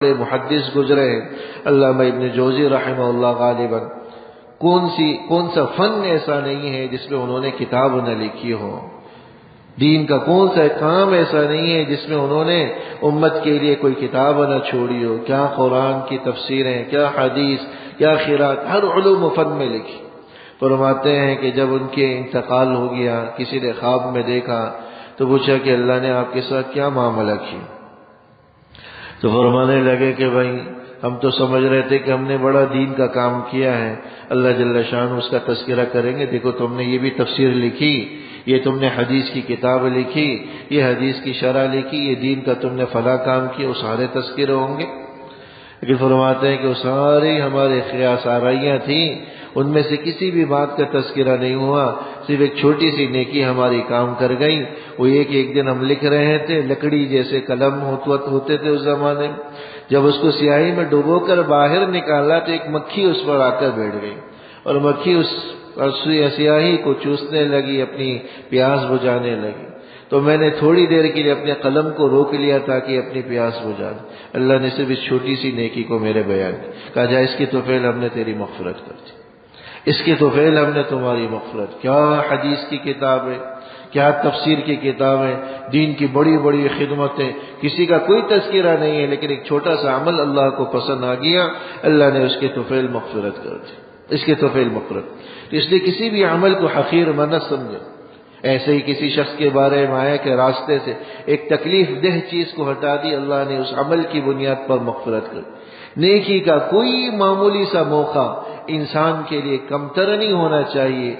محدث گزرے ہیں، علامہ ابن جوزی رحمہ اللہ غالباً، کون سا فن ایسا نہیں ہے جس میں انہوں نے کتاب نہ لکھی ہو، دین کا کون سا کام ایسا نہیں ہے جس میں انہوں نے امت کے لیے کوئی کتاب نہ چھوڑی ہو، کیا قرآن کی تفسیریں، کیا حدیث، کیا قراءت، ہر علوم و فن میں لکھی۔ فرماتے ہیں کہ جب ان کے انتقال ہو گیا، کسی نے خواب میں دیکھا تو پوچھا کہ اللہ نے آپ کے ساتھ کیا معاملہ کیا؟ تو فرمانے لگے کہ بھائی ہم تو سمجھ رہے تھے کہ ہم نے بڑا دین کا کام کیا ہے، اللہ جل شان اس کا تذکرہ کریں گے، دیکھو تم نے یہ بھی تفسیر لکھی، یہ تم نے حدیث کی کتاب لکھی، یہ حدیث کی شرح لکھی، یہ دین کا تم نے فلاں کام کیا، وہ سارے تذکرے ہوں گے۔ لیکن فرماتے ہیں کہ وہ ساری ہمارے قیاس آرائیاں تھیں، ان میں سے کسی بھی بات کا تذکرہ نہیں ہوا، صرف ایک چھوٹی سی نیکی ہماری کام کر گئی، وہ یہ کہ ایک دن ہم لکھ رہے تھے، لکڑی جیسے قلم ہوتے تھے اس زمانے میں، جب اس کو سیاہی میں ڈبو کر باہر نکالا تو ایک مکھی اس پر آ کر بیٹھ گئی، اور مکھی اس سیاہی کو چوسنے لگی، اپنی پیاس بجھانے لگی۔ تو میں نے تھوڑی دیر کے لیے اپنے قلم کو روک لیا تاکہ اپنی پیاس بجھا دے۔ اللہ نے صرف اس چھوٹی سی نیکی کو میرے بیان کہا، جا اس کی توفیل ہم نے تیری مغفرت کر دی، اس کی توفیل ہم نے تمہاری مغفرت۔ کیا حدیث کی کتابیں، کیا تفسیر کی کتابیں، دین کی بڑی بڑی خدمتیں، کسی کا کوئی تذکرہ نہیں ہے، لیکن ایک چھوٹا سا عمل اللہ کو پسند آ گیا، اللہ نے اس کی توفیل مغفرت کر دی، اس کی توفیل مغفرت۔ اس لیے کسی بھی عمل کو حقیر مت سمجھے۔ ایسے ہی کسی شخص کے بارے میں آیا کہ راستے سے ایک تکلیف دہ چیز کو ہٹا دی، اللہ نے اس عمل کی بنیاد پر مغفرت کر دی۔ نیکی کا کوئی معمولی سا موقع انسان کے لیے کمتر نہیں ہونا چاہیے۔